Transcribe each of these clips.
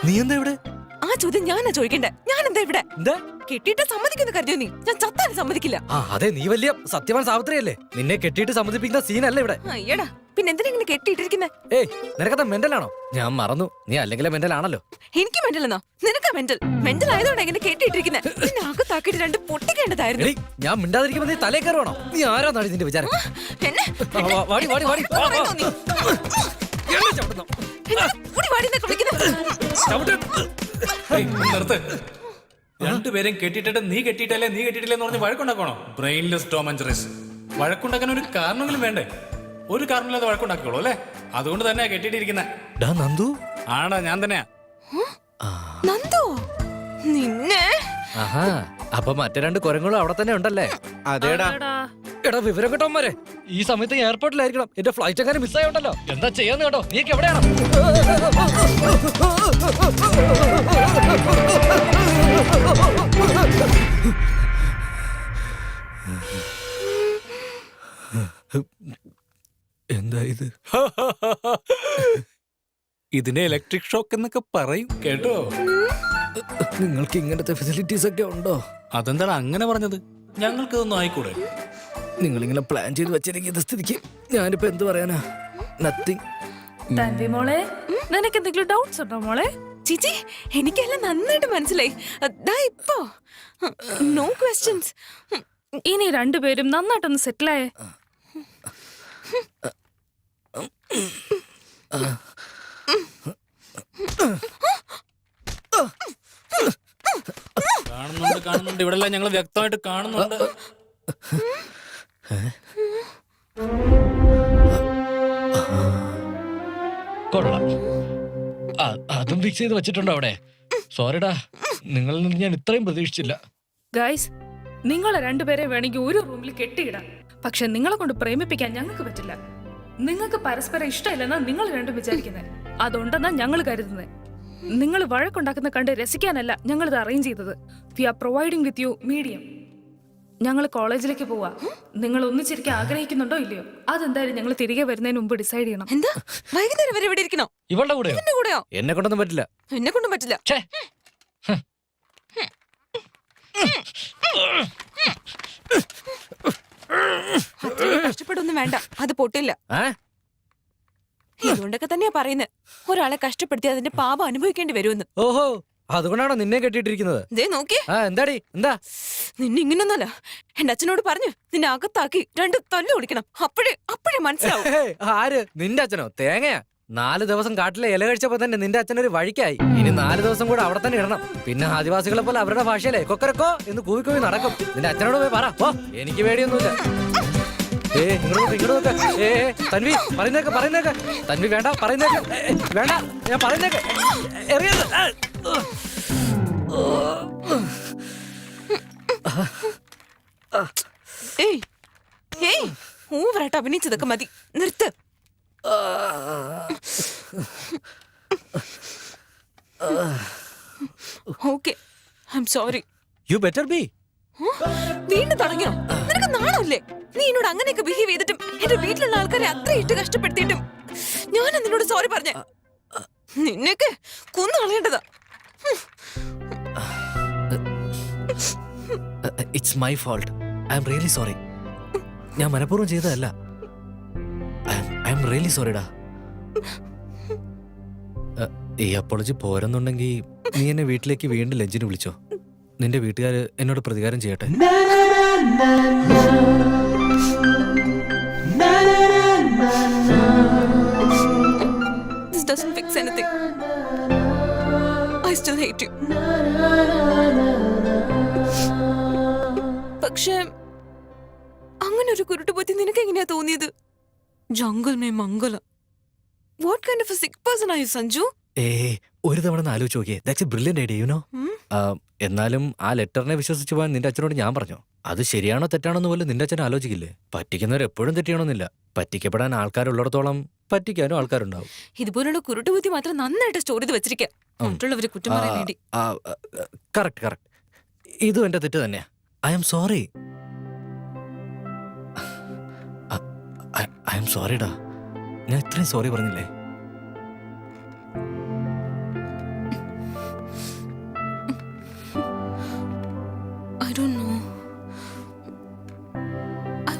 നീ എന്താ ഇവിടെ? ആ ചോദ്യം ഞാനാ ചോദിക്കണ്ടേ? ഞാൻ എന്താ ഇവിടെ? കെട്ടിയിട്ട് സമ്മതിക്കുന്നു കരുതിയോ നീ? ഞാൻ ചത്താലും സമ്മതിക്കില്ല. അതെ, നീ വലിയ സത്യവാൻ സാവിത്രിയല്ലേ. നിന്നെ കെട്ടിയിട്ട് സമ്മതിപ്പിക്കുന്ന സീനല്ല ഇവിടെ. അയ്യടാ, പിന്നെ എന്തിനാ ഇങ്ങനെ കെട്ടിയിട്ടിരിക്കുന്നേ? ഏയ്, നിനക്കത് മെന്റലാണോ? ഞാൻ മറന്നു, നീ അല്ലെങ്കിൽ മെന്റൽ ആണല്ലോ. എനിക്ക് മെന്റൽ എന്നോ? നിനക്കാ മെന്റൽ. മെന്റൽ ആയതുകൊണ്ട് എങ്ങനെ കെട്ടിയിട്ടിരിക്കുന്നേ? നിന്നെ അകത്താക്കിയിട്ട് രണ്ട് പൊട്ടിക്കേണ്ടതായിരുന്നു. ഞാൻ മിണ്ടാതിരിക്കുമ്പോ നീ തലേ കയറുവാണോ? നീ ആരാന്നാണ് ഇതിന്റെ വിചാരം? രണ്ടുപേരും കെട്ടിട്ടിട്ട് നീ കെട്ടിയിട്ടല്ലേ നീ കെട്ടിയിട്ടില്ലെന്ന് പറഞ്ഞ് വഴക്കുണ്ടാക്കണോ? Brainless Tom and Jerry. വഴക്കുണ്ടാക്കാൻ ഒരു കാരണമെങ്കിലും വേണ്ടേ? ഒരു കാരണമില്ലാതെ വഴക്കുണ്ടാക്കിയോളൂ അല്ലേ? അതുകൊണ്ട് തന്നെയാ കെട്ടിയിട്ടിരിക്കുന്നത്. നന്ദു ആടാ, ഞാൻ തന്നെയാ. നന്ദു, നിന്നെ അപ്പൊ മറ്റേ രണ്ട് കുരങ്ങളും അവിടെ തന്നെ ഉണ്ടല്ലേ? അതേടാ. എടാ വിവരം കേട്ടോമാരെ, ഈ സമയത്ത് എയർപോർട്ടിലായിരിക്കണം. എന്റെ ഫ്ലൈറ്റ് അങ്ങനെ മിസ്സായോണ്ടല്ലോ. എന്താ ചെയ്യാന്ന് കേട്ടോ? നീക്ക് എവിടെയാണ്? എന്താ ഇത്? ഇതിനെ ഇലക്ട്രിക് ഷോക്ക് എന്നൊക്കെ പറയും കേട്ടോ. നിങ്ങൾക്ക് ഇങ്ങനത്തെ ഫെസിലിറ്റീസ് ഒക്കെ ഉണ്ടോ? അതെന്താണ് അങ്ങനെ പറഞ്ഞത്? ഞങ്ങൾക്ക് ഇതൊന്നും ആയിക്കൂടെ? നിങ്ങളിങ്ങനെ പ്ലാൻ ചെയ്ത് വെച്ചിരിക്കുന്ന സ്ഥിതിക്ക് ഞാനിപ്പോ എന്ത് പറയാനാ? നത്തിങ്. തൻവി മോളെ, നിനക്ക് എന്തെങ്കിലും ഡൗട്ട്സ് ഉണ്ടോ മോളെ? ചേച്ചി, എനിക്കെല്ലാം നന്നായിട്ട് മനസ്സിലായി. ഇപ്പോ നോ ക്വസ്റ്റ്യൻസ്. ഇനി രണ്ടുപേരും നന്നായിട്ടൊന്ന് സെറ്റിലായേ. കാണുന്നുണ്ട് ഇവിടെ ഞങ്ങൾ വ്യക്തമായിട്ട് കാണുന്നുണ്ട്. കൊള്ളാം, അതും ഫിക്സ് ചെയ്ത് വെച്ചിട്ടുണ്ടോ അവിടെ? സോറിടാ, നിങ്ങളിൽ നിന്ന് ഞാൻ ഇത്രയും പ്രതീക്ഷിച്ചില്ല. ഗൈസ്, നിങ്ങളെ രണ്ടുപേരെ വേണമെങ്കിൽ ഒരു റൂമിൽ കെട്ടിയിടാം. പക്ഷെ നിങ്ങളെ കൊണ്ട് പ്രേമിപ്പിക്കാൻ ഞങ്ങൾക്ക് പറ്റില്ല. നിങ്ങൾക്ക് പരസ്പരം ഇഷ്ടമില്ലെന്നാ നിങ്ങൾ രണ്ടും വിചാരിക്കുന്നത്. അതുണ്ടെന്നാ ഞങ്ങൾ കരുതുന്നത്. നിങ്ങൾ വഴക്കുണ്ടാക്കുന്ന കണ്ട് രസിക്കാനല്ല ഞങ്ങൾ ഇത് അറേഞ്ച് ചെയ്തത്. We are providing with you medium. ഞങ്ങൾ കോളേജിലേക്ക് പോവാ. നിങ്ങൾ ഒന്നിച്ചിരിക്കാൻ ആഗ്രഹിക്കുന്നുണ്ടോ ഇല്ലയോ? അതെന്തായാലും ഞങ്ങൾ തിരികെ വരുന്നതിന് മുമ്പ് ഡിസൈഡ് ചെയ്യണം. എന്താ വൈകുന്നേരം വരെ ഇവിടെ ഇരിക്കണോ? ഇവളുടെ കൂടെയോ? എന്റെ കൂടെയോ? എന്നെ കൊണ്ടൊന്നും പറ്റില്ല. എന്നെ കൊണ്ടും പറ്റില്ല. കഷ്ടപ്പെടൊന്നും വേണ്ട, അത് പൊട്ടില്ല. ഇതുകൊണ്ടൊക്കെ തന്നെയാ പറയുന്നത്, ഒരാളെ കഷ്ടപ്പെടുത്തി അതിന്റെ പാപം അനുഭവിക്കേണ്ടി വരുമെന്ന്. ഓഹോ, അതുകൊണ്ടാണോ നിന്നെ കെട്ടിയിട്ടിരിക്കുന്നത്? എന്താടി? എന്താ നിന്നെ ഇങ്ങനൊന്നല്ല, എന്റെ അച്ഛനോട് പറഞ്ഞു നിന്നെ അകത്താക്കി രണ്ട് തല്ലു ഓടിക്കണം. അപ്പോഴേ മനസ്സിലാവും. ആര്? നിന്റെ അച്ഛനോ? തേങ്ങയാ. 4 ദിവസം കാട്ടിലെ ഇല കഴിച്ചപ്പോ തന്നെ നിന്റെ അച്ഛനൊരു വഴിക്കായി. ഇനി 4 ദിവസം കൂടെ അവിടെ തന്നെ ഇടണം. പിന്നെ ആദിവാസികളെ പോലെ അവരുടെ ഭാഷയിലെ കൊക്കരക്കോ എന്ന് കൂവിക്കൂവി നടക്കും. നിന്റെ അച്ഛനോട് പോയി പറ. എനിക്ക് പേടിയൊന്നുമില്ല. ഇങ്ങോട്ട് തൻവി, പറയുന്നേക്ക്. തൻവി വേണ്ട, പറയുന്നേക്ക്. വേണ്ട, ഞാൻ പറയുന്നേക്ക്. ഓവറായിട്ട് അഭിനയിച്ചതൊക്കെ മതി, നിർത്ത്. Okay, I am sorry. You better be. വീണ്ടും തുടങ്ങിയോ? നിനക്ക് നാണല്ലേ? നീ എന്നോട് അങ്ങനെയൊക്കെ ബിഹേവ് ചെയ്തിട്ടും എന്റെ വീട്ടിലുള്ള ആൾക്കാരെ അത്ര ഇട്ട് കഷ്ടപ്പെടുത്തിയിട്ടും ഞാൻ നിന്നോട് സോറി പറഞ്ഞ നിന്നെയൊക്കെ കൊന്നു കളയേണ്ടതാ. It's my fault. I am really sorry. ഞാൻ മനഃപൂർവ്വം ചെയ്തതല്ല. ഐ ആം റിയലി സോറിടാ. ഈ അപ്പോളജി പോരെന്നുണ്ടെങ്കിൽ നീ എന്നെ വീട്ടിലേക്ക് വീണ്ടും ലഞ്ചിന് വിളിച്ചോ. നിന്റെ വീട്ടുകാര് എന്നോട് പ്രതികാരം ചെയ്യട്ടെ. This doesn't fix anything. I still hate you. പക്ഷേ അങ്ങനെ ഒരു കുരുട്ടുപൊത്തി നിനക്ക് എങ്ങനെയാ തോന്നിയത്? ജംഗൽ മേ മംഗല. What kind of a sick person are you, Sanju? ഒരു തവണ ആലോചിച്ച് നോക്കിയേ. That's A brilliant idea, you know. എന്നാലും ആ ലെറ്ററിനെ വിശ്വസിച്ച് പോകാൻ നിന്റെ അച്ഛനോട് ഞാൻ പറഞ്ഞു. അത് ശരിയാണോ തെറ്റാണോ എന്ന് പോലും നിന്റെ അച്ഛൻ ആലോചിക്കില്ലേ? പറ്റിക്കുന്നവർ എപ്പോഴും തെറ്റിയണമെന്നില്ല. പറ്റിക്കപ്പെടാൻ ആൾക്കാരുള്ളിടത്തോളം പറ്റിക്കാനും ആൾക്കാരുണ്ടാവും. ഇതുപോലുള്ള കുരുട്ടുപൊത്തി മാത്രം നന്നായിട്ട് സ്റ്റോർ ചെയ്ത് വെച്ചിരിക്കാം, മറ്റുള്ളവരെ കുറ്റം പറയാൻ വേണ്ടി. കറക്റ്റ്. ഇതും എന്റെ തെറ്റ് തന്നെയാ. I am sorry. I am സോറിടാ. ഞാൻ ഇത്രയും സോറി പറഞ്ഞില്ലേ?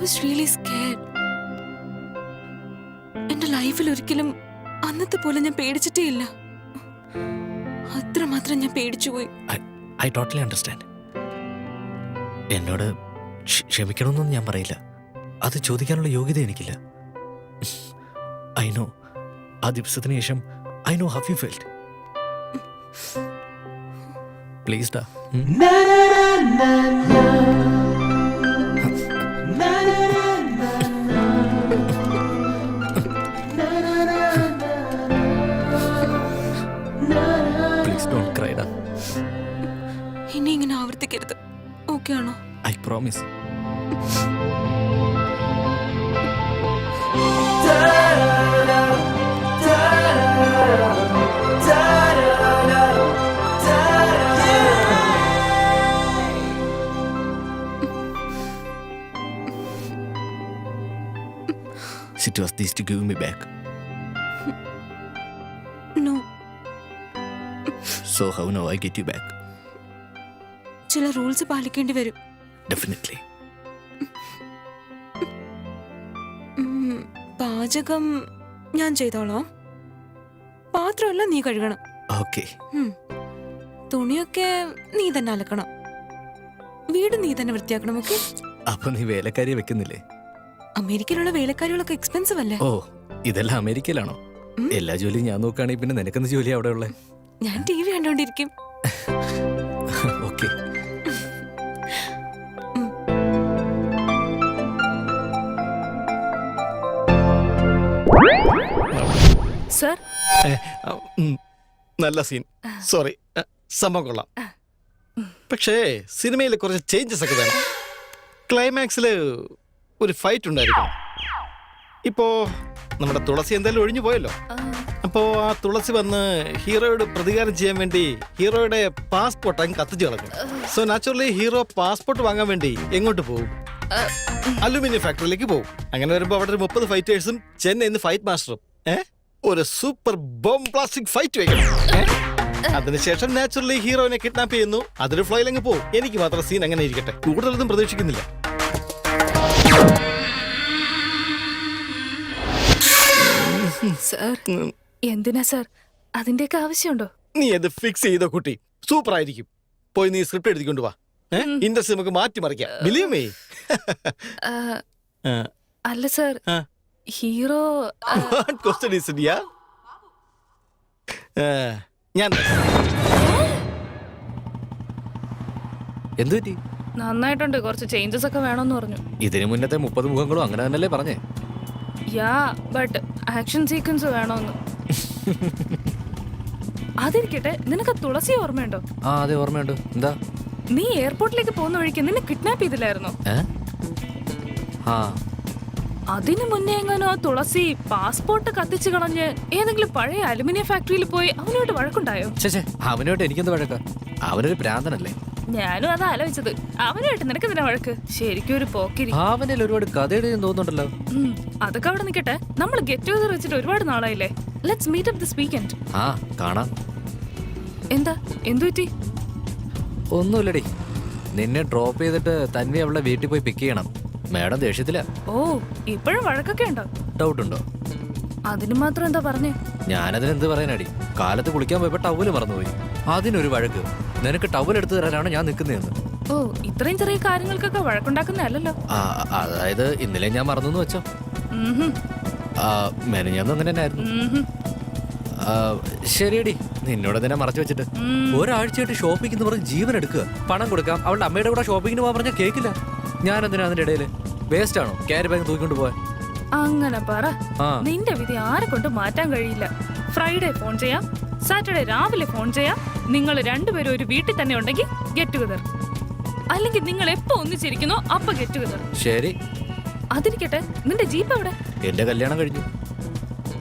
was really scared. എന്റെ ലൈഫിൽ ഒരിക്കലും അന്നത്തെ പോലെ ഞാൻ പേടിച്ചിട്ടേ ഇല്ല. അത്രമാത്രം ഞാൻ പേടിച്ചുപോയി. I totally understand. എന്നോട് ക്ഷമിക്കണമെന്നൊന്നും ഞാൻ പറയില്ല. അത് ചോദിക്കാനുള്ള യോഗ്യത എനിക്കില്ല. ഐ നോ, ആ ദിവസത്തിന് ശേഷം I know how you felt. Please ഡാ. പ്ലീസ് ഡോണ്ട് ക്രൈ ഡാ. ഇനി ഇങ്ങനെ ആവർത്തിക്കരുത്. ഓക്കെ ആണോ? I promise. It was this to give me back. No. So how now I get you back? ചില റൂൾസ് പാലിക്കേണ്ടി വരും. Definitely. പാചകം ഞാൻ ചെയ്തോളാം. പാത്രമല്ല നീ കഴുകണം. Okay. തുണിയൊക്കെ നീ തന്നെ അലക്കണം. വീട് നീ തന്നെ വൃത്തിയാക്കണം. ഓക്കെ? അപ്പൊ നീ വേലക്കാരിയെ വെക്കുന്നില്ലേ? അമേരിക്കയിലുള്ള വേലക്കാരികളൊക്കെ എക്സ്പെൻസീവ് അല്ലേ? ഓ, ഇതെല്ലാം അമേരിക്കയിലാണോ? എല്ലാ ജോലിയും ഞാൻ നോക്കുകയാണെങ്കിൽ പിന്നെ നിനക്കെന്ത് ജോലി അവിടെ ഉള്ളേ? ഞാൻ TV കണ്ടോണ്ടിരിക്കും. ഓക്കെ. സർ, നല്ല സീൻ. സോറി, സംഭവം കൊള്ളാം. പക്ഷേ സിനിമയിൽ കുറച്ച് ചേഞ്ചസ് ഒക്കെ വേണം. ക്ലൈമാക്സിൽ ഒരു ഫൈറ്റ് ഉണ്ടായിരിക്കും. ഇപ്പോ നമ്മുടെ തുളസി എന്തായാലും ഒഴിഞ്ഞു പോയല്ലോ. അപ്പോ ആ തുളസി വന്ന് ഹീറോയോട് പ്രതികാരം ചെയ്യാൻ വേണ്ടി ഹീറോയുടെ പാസ്പോർട്ട് അങ്ങ് കത്തിച്ചു കളഞ്ഞു. സോ നാച്ചുറലി ഹീറോ പാസ്പോർട്ട് വാങ്ങാൻ വേണ്ടി എങ്ങോട്ട് പോകും? അലുമിനിയം ഫാക്ടറിയിലേക്ക് പോകും. അങ്ങനെ വരുമ്പോ അവിടെ ഒരു 30 ഫൈറ്റേഴ്സും ചെന്നൈന്ന് ഫൈറ്റ് മാസ്റ്ററും ഒരു സൂപ്പർ ബോംബ് പ്ലാസ്റ്റിക് ഫൈറ്റ് വെക്കണം. അതിനുശേഷം നാച്ചുറലി ഹീറോയിനെ കിഡ്നാപ്പ് ചെയ്യുന്നു. അതൊരു ഫ്ലോയിലങ്ങ് പോകും. എനിക്ക് മാത്രം സീൻ അങ്ങനെ ഇരിക്കട്ടെ. കൂടുതലൊന്നും പ്രതീക്ഷിക്കുന്നില്ല. സർ, എന്തിനാ സർ അതിന്റെയൊക്കെ ആവശ്യമുണ്ടോ? നീ അത് ഫിക്സ് ചെയ്തോ കുട്ടി, സൂപ്പർ ആയിരിക്കും. പോയി നീ സ്ക്രിപ്റ്റ് എഴുതിക്കൊണ്ട് വാ. ഇൻഡസ്ട്രി നമുക്ക് മാറ്റിമറിക്കാം. Believe me. അല്ല sir, hero question is dear. ഞാൻ എന്തു പറ്റി? നന്നായിട്ടുണ്ട്. കുറച്ച് ചേഞ്ചസ് ഒക്കെ വേണമെന്ന് പറഞ്ഞു. ഇതിനു മുന്നത്തെ 30 മുഖങ്ങളും അങ്ങനെ തന്നെയല്ലേ പറഞ്ഞേ? യാ, ബട്ട് ആക്ഷൻ സീക്വൻസ് വേണമെന്ന്. അതിരിക്കട്ടെ, നിനക്ക് തുളസി ഓർമ്മയുണ്ടോ? ആ, അതെ ഓർമ്മയുണ്ട്. എന്താ? നീ എയർപോർട്ടിലേക്ക് പോകുന്ന വഴിക്ക് നിന്നെ കിഡ്നാപ്പ് ചെയ്തില്ലായിരുന്നോ? ആ, അതിനു മുന്നേ എങ്ങാനോ ആ തുളസി പാസ്പോർട്ട് കത്തിച്ചു കളഞ്ഞ് ഏതെങ്കിലും പഴയ അലുമിനിയം ഫാക്ടറിയിൽ പോയി അവനോട്ട് വഴക്കുണ്ടായോ? ചേച്ചേ, അവനോട്ട് എനിക്കെന്ത് വഴക്ക? അവനൊരു പ്രാന്തനല്ലേ? ഞാനും അതാ ആലോചിച്ചത്. അവനായിട്ട് നിനക്ക് എന്തിനാ വഴക്ക്? ശരിക്കും ഒരു പോക്കിരി. അവനിൽ ഒരുപാട് കഥയുടെയും തോന്നുന്നുണ്ടല്ലോ. അതൊക്കെ അവിടെ നിൽക്കട്ടെ. നമ്മൾ ഗെറ്റ് ടുഗദർ വെച്ചിട്ട് ഒരുപാട് നാളായില്ലേ. Let's meet up this weekend. ആ, കാണാം. എന്താ, എന്തു പറ്റി? ഒന്നുമില്ലടി. നിന്നെ ഡ്രോപ്പ് ചെയ്തിട്ട് തന്നെ അവളുടെ വീട്ടിൽ പോയി പിക്ക് ചെയ്യണം. മാഡം ദേഷ്യത്തില. ഓ, ഇപ്പോഴും വഴക്കൊക്കെ ഉണ്ടോ? ഡൗട്ട് ഉണ്ടോ? അതിന് മാത്രം എന്താ പറഞ്ഞേ? ഞാനതിനെന്ത് പറയാനടി? കാലത്ത് കുളിക്കാൻ പോയപ്പോ ടവല് മറന്നുപോയി. അതിനൊരു വഴക്ക്. നിനക്ക് ടവൽ എടുത്തു തരാനാണ് ഞാൻ നിൽക്കുന്നതെന്ന്. ഓ, ഇത്രയും ചെറിയ കാര്യങ്ങൾക്കൊക്കെ വഴക്കുണ്ടാക്കുന്നതല്ലോ. അതായത് ഇന്നലെ ഞാൻ മറന്നു വെച്ചോ. മെനഞ്ഞാന്ന് അങ്ങനെ തന്നെ ആയിരുന്നു. ശരിയടി, നിന്നോട് തന്നെ മറച്ചു വെച്ചിട്ട് ഒരാഴ്ചയായിട്ട് ഷോപ്പിംഗ് പറഞ്ഞ് ജീവൻ എടുക്കുക. പണം കൊടുക്കാം, അവളുടെ അമ്മയുടെ കൂടെ ഷോപ്പിങ്ങിന് പോകാൻ പറഞ്ഞാൽ കേൾക്കില്ല. ഞാൻ എന്തിനാ അതിന്റെ ഇടയില്? വേസ്റ്റ് ആണോ ക്യാരി ബാഗ് തൂക്കിക്കൊണ്ട് പോവാൻ? അങ്ങനെ പറ. നിന്റെ വിധി ആരെ കൊണ്ട് മാറ്റാൻ കഴിയില്ല. ഫ്രൈഡേ ഫോൺ ചെയ്യാം, സാറ്റർഡേ രാവിലെ ഫോൺ ചെയ്യാം. നിങ്ങൾ രണ്ടുപേരും ഒരു വീട്ടിൽ തന്നെ ഉണ്ടെങ്കിൽ ഗെറ്റ് ടുഗദർ. അല്ലെങ്കിൽ നിങ്ങൾ എപ്പോ ഒന്നിച്ചിരിക്കുന്നോ അപ്പൊ ഗെറ്റ് ടുഗദർ. ശരി. അതിരിക്കട്ടെ, നിന്റെ ജീപ്പ് എവിടെ? എന്റെ കല്യാണം കഴിഞ്ഞു.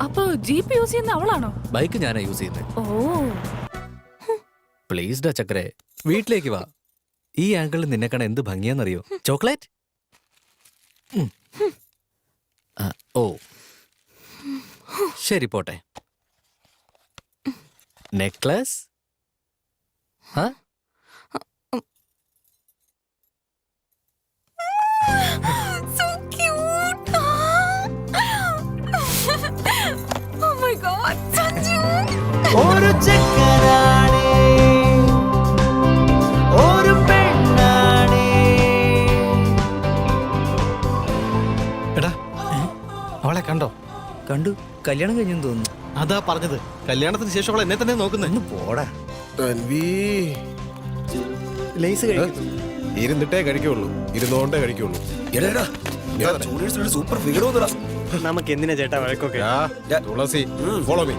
അപ്പൊ ജീപ്പ് യൂസ് ചെയ്യുന്ന അവളാണോ? ബൈക്ക് ഞാനാ യൂസ് ചെയ്യുന്നത്. ഓ, പ്ലീസ് ഡാ ചക്കരെ, വീട്ടിലേക്ക് വാ. ഈ ആംഗിളിൽ നിന്നെ കാണാൻ എന്ത് ഭംഗിയാന്നറിയോ? ചോക്ലേറ്റ്. ഓ ശരി, പോട്ടെ. നെക്ലസ്. So God, Sanju. ഒരു ചെക്കനാണേ ഒരു പെണ്ണാണേ. എടാ അവളെ കണ്ടോ? കണ്ടു, കല്യാണം കഴിഞ്ഞെന്ന് തോന്നുന്നു. അതാ പറഞ്ഞത്, കല്യാണത്തിന് ശേഷം അവൾ എന്നെ തന്നെ നോക്കുന്നത്. ഒന്ന് പോടാ. ലേസ് കഴിക്കുന്നു. ഇരുന്നിട്ടേ കഴിക്കുള്ളൂ, ഇരുന്നോണ്ടേ കഴിക്കുള്ളൂ. Super figure. നമുക്ക് എന്തിനാ ചേട്ടാ വഴക്കൊക്കെ? തുളസി ഫോളോ മീ.